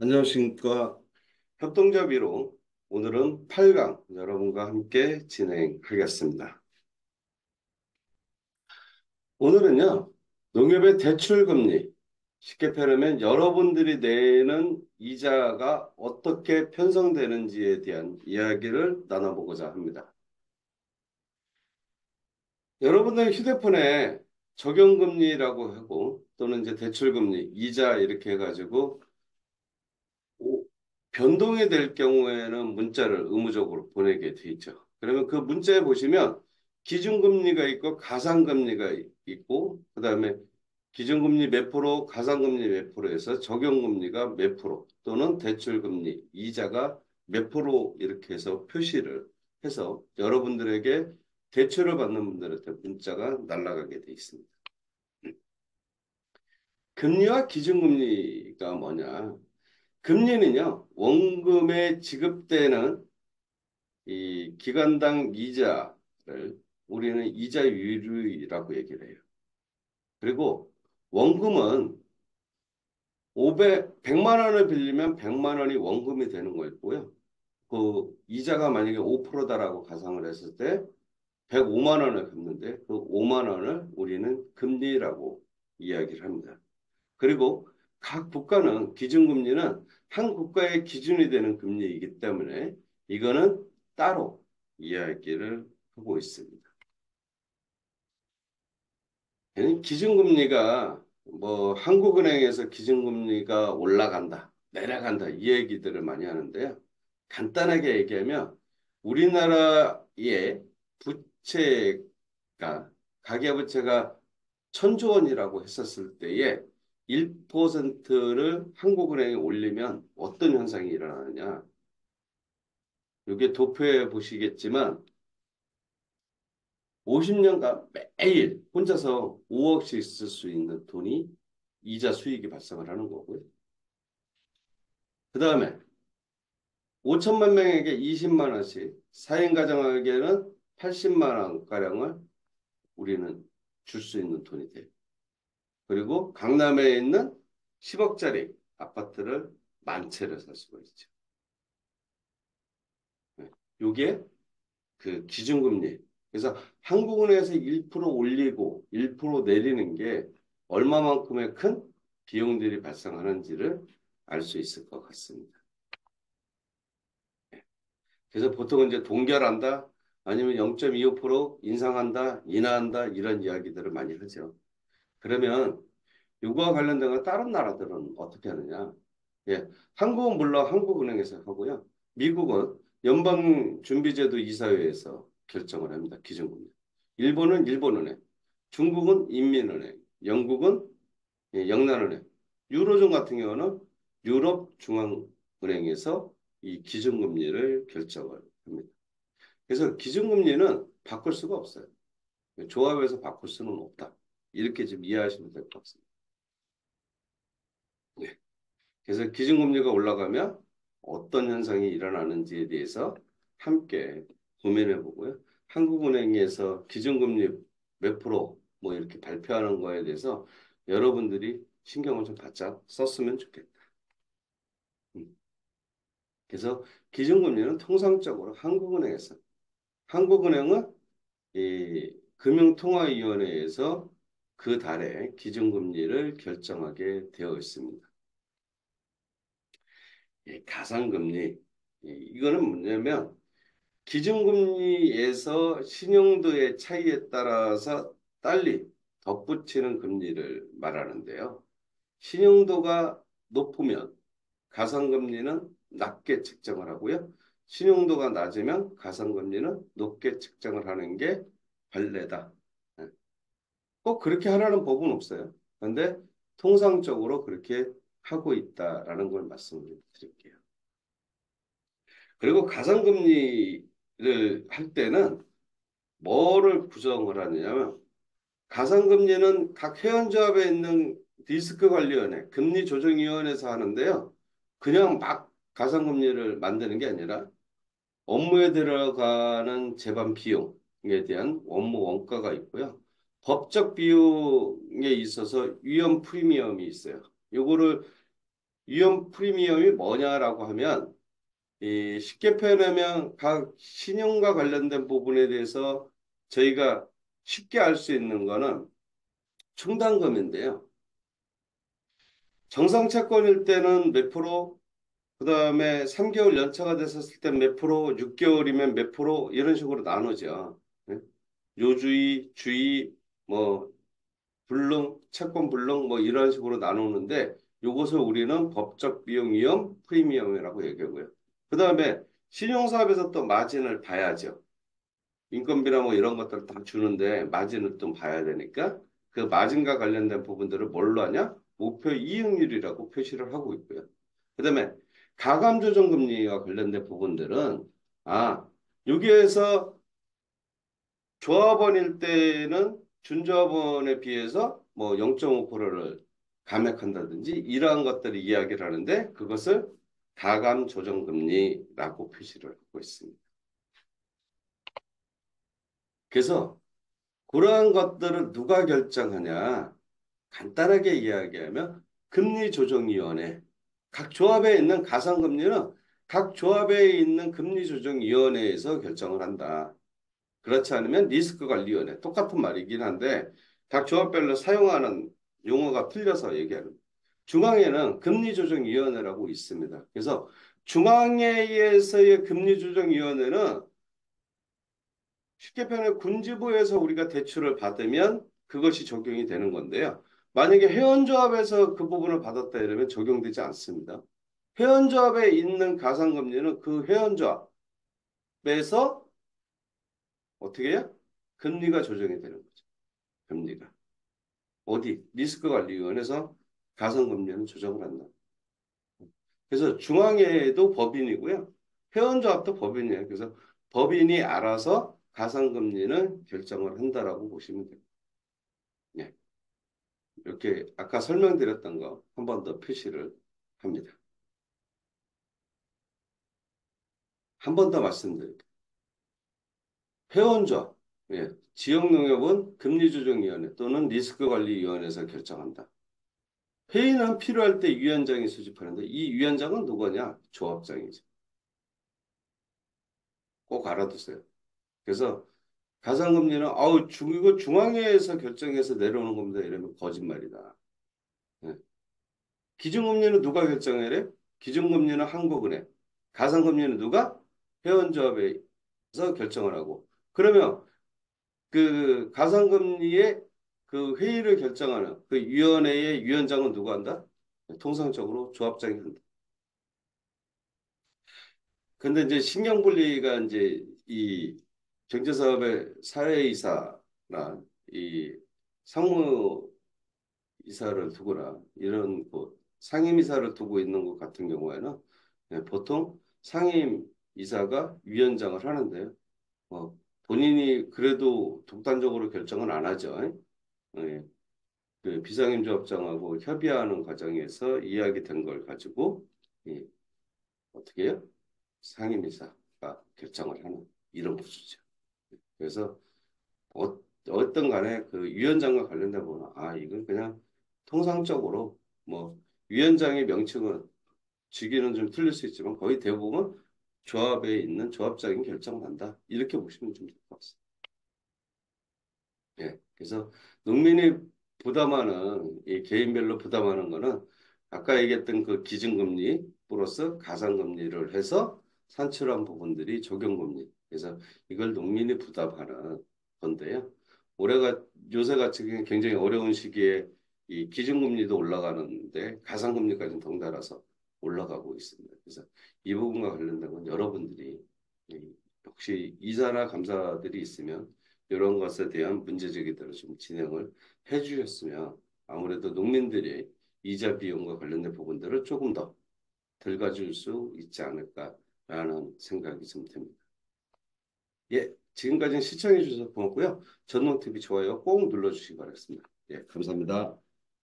안녕하십니까. 협동조합으로 오늘은 8강 여러분과 함께 진행하겠습니다. 오늘은요, 농협의 대출금리, 쉽게 표현하면 여러분들이 내는 이자가 어떻게 편성되는지에 대한 이야기를 나눠보고자 합니다. 여러분들 휴대폰에 적용금리라고 하고 또는 이제 대출금리, 이자 이렇게 해가지고 변동이 될 경우에는 문자를 의무적으로 보내게 돼 있죠. 그러면 그 문자에 보시면 기준금리가 있고 가상금리가 있고 그다음에 기준금리 몇 프로, 가상금리 몇 프로에서 적용금리가 몇 프로 또는 대출금리, 이자가 몇 프로 이렇게 해서 표시를 해서 여러분들에게 대출을 받는 분들한테 문자가 날아가게 돼 있습니다. 금리와 기준금리가 뭐냐? 금리는요, 원금에 지급되는 이 기간당 이자를 우리는 이자율이라고 얘기를 해요. 그리고 원금은 100만 원을 빌리면 100만 원이 원금이 되는 거였고요. 그 이자가 만약에 5%다라고 가상을 했을 때 105만 원을 갚는데 그 5만 원을 우리는 금리라고 이야기를 합니다. 그리고 각 국가는 기준금리는 한 국가의 기준이 되는 금리이기 때문에 이거는 따로 이야기를 하고 있습니다. 기준금리가 뭐 한국은행에서 기준금리가 올라간다, 내려간다 이 얘기들을 많이 하는데요. 간단하게 얘기하면 우리나라의 부채가 가계부채가 1,000조 원이라고 했었을 때에 1%를 한국은행에 올리면 어떤 현상이 일어나느냐. 이게 도표에 보시겠지만 50년간 매일 혼자서 5억씩 쓸 수 있는 돈이 이자 수익이 발생을 하는 거고요. 그 다음에 5천만 명에게 20만 원씩 4인 가정에게는 80만 원가량을 우리는 줄 수 있는 돈이 돼요. 그리고 강남에 있는 10억짜리 아파트를 만 채를 살 수가 있죠. 이게 그 기준금리. 그래서 한국은행에서 1% 올리고 1% 내리는 게 얼마만큼의 큰 비용들이 발생하는지를 알 수 있을 것 같습니다. 그래서 보통은 이제 동결한다, 아니면 0.25% 인상한다, 인하한다, 이런 이야기들을 많이 하죠. 그러면 이거와 관련된 건 다른 나라들은 어떻게 하느냐? 예, 한국은 물론 한국은행에서 하고요. 미국은 연방준비제도 이사회에서 결정을 합니다. 기준금리. 일본은 일본은행, 중국은 인민은행, 영국은 영란은행, 유로존 같은 경우는 유럽중앙은행에서 이 기준금리를 결정을 합니다. 그래서 기준금리는 바꿀 수가 없어요. 조합에서 바꿀 수는 없다. 이렇게 좀 이해하시면 될 것 같습니다. 네. 그래서 기준금리가 올라가면 어떤 현상이 일어나는지에 대해서 함께 고민해 보고요. 한국은행에서 기준금리 몇 프로 뭐 이렇게 발표하는 거에 대해서 여러분들이 신경을 좀 바짝 썼으면 좋겠다. 음. 그래서 기준금리는 통상적으로 한국은행은 이 금융통화위원회에서 그 달에 기준금리를 결정하게 되어 있습니다. 가상금리 이거는 뭐냐면 기준금리에서 신용도의 차이에 따라서 달리 덧붙이는 금리를 말하는데요. 신용도가 높으면 가상금리는 낮게 측정을 하고요. 신용도가 낮으면 가상금리는 높게 측정을 하는 게 관례다. 네. 꼭 그렇게 하라는 법은 없어요. 그런데 통상적으로 그렇게 하고 있다라는 걸 말씀을 드릴게요. 그리고 가상금리를 할 때는 뭐를 구성을 하느냐면 가상금리는 각 회원조합에 있는 리스크관리위원회, 금리조정위원회에서 하는데요. 그냥 막 가상금리를 만드는 게 아니라 업무에 들어가는 제반 비용에 대한 업무 원가가 있고요. 법적 비용에 있어서 위험 프리미엄이 있어요. 요거를 위험 프리미엄이 뭐냐라고 하면 쉽게 표현하면 각 신용과 관련된 부분에 대해서 저희가 쉽게 알 수 있는 거는 충당금인데요. 정상 채권일 때는 몇 프로, 그 다음에 3개월 연차가 됐었을 때 몇 프로, 6개월이면 몇 프로 이런 식으로 나누죠. 네? 요주의, 주의, 뭐 불능, 채권 불능 뭐 이런 식으로 나누는데 요것을 우리는 법적 비용 위험 프리미엄이라고 얘기하고요. 그 다음에 신용사업에서 또 마진을 봐야죠. 인건비나 뭐 이런 것들 다 주는데 마진을 좀 봐야 되니까 그 마진과 관련된 부분들을 뭘로 하냐? 목표 이익률이라고 표시를 하고 있고요. 그다음에 가감 조정 금리와 관련된 부분들은 여기에서 조합원일 때는 준조합원에 비해서 뭐 0.5%를 감액한다든지 이러한 것들을 이야기를 하는데 그것을 가감 조정 금리라고 표시를 하고 있습니다. 그래서 그러한 것들을 누가 결정하냐? 간단하게 이야기하면 금리조정위원회. 각 조합에 있는 가상금리는 각 조합에 있는 금리조정위원회에서 결정을 한다. 그렇지 않으면 리스크관리위원회. 똑같은 말이긴 한데 각 조합별로 사용하는 용어가 틀려서 얘기하는. 중앙에는 금리조정위원회라고 있습니다. 그래서 중앙회의에서의 금리조정위원회는 쉽게 표현해 군지부에서 우리가 대출을 받으면 그것이 적용이 되는 건데요. 만약에 회원조합에서 그 부분을 받았다 이러면 적용되지 않습니다. 회원조합에 있는 가상금리는 그 회원조합에서 어떻게 해요? 금리가 조정이 되는 거죠. 금리가. 어디? 리스크관리위원회에서 가상금리는 조정을 한다. 그래서 중앙회도 법인이고요. 회원조합도 법인이에요. 그래서 법인이 알아서 가상금리는 결정을 한다라고 보시면 됩니다. 예. 이렇게 아까 설명드렸던 거 한 번 더 표시를 합니다. 한 번 더 말씀드릴게요. 회원조합, 예. 지역농협은 금리조정위원회 또는 리스크관리위원회에서 결정한다. 회의는 필요할 때 위원장이 수집하는데 이 위원장은 누구냐? 조합장이죠. 꼭 알아두세요. 그래서 가상금리는 이거 중앙회에서 결정해서 내려오는 겁니다. 이러면 거짓말이다. 예. 기준금리는 누가 결정해래? 기준금리는 한국은행. 가상금리는 누가? 회원조합에서 결정을 하고. 그러면 그 가상금리의 그 회의를 결정하는 그 위원회의 위원장은 누가 한다? 통상적으로 조합장이 한다. 근데 이제 신경분리가 이제 이 경제사업의 사회이사나 이 상무이사를 두거나 이런 그 상임이사를 두고 있는 것 같은 경우에는 보통 상임이사가 위원장을 하는데요. 본인이 그래도 독단적으로 결정은 안 하죠. 예. 그 비상임조합장하고 협의하는 과정에서 이야기된 걸 가지고 예, 어떻게 해요? 상임이사가 결정을 하는 이런 구조죠. 그래서 어떤 간에 그 위원장과 관련된 부분은 이건 그냥 통상적으로 뭐 위원장의 명칭은 직위는 좀 틀릴 수 있지만 거의 대부분 조합에 있는 조합장이 결정을 한다. 이렇게 보시면 좀 될 것 같습니다. 예. 그래서 농민이 부담하는 이 개인별로 부담하는 거는 아까 얘기했던 그 기준금리 플러스 가산금리를 해서 산출한 부분들이 적용금리. 그래서 이걸 농민이 부담하는 건데요. 올해가 요새 같이 굉장히 어려운 시기에 이 기준금리도 올라가는데 가산금리까지 덩달아서 올라가고 있습니다. 그래서 이 부분과 관련된 건 여러분들이 혹시 이사나 감사들이 있으면 이런 것에 대한 문제 제기들을 좀 진행을 해 주셨으면 아무래도 농민들이 이자 비용과 관련된 부분들을 조금 더 덜 가질 수 있지 않을까라는 생각이 좀 듭니다. 예, 지금까지 시청해 주셔서 고맙고요. 전농TV 좋아요 꼭 눌러주시기 바라겠습니다. 예, 감사합니다.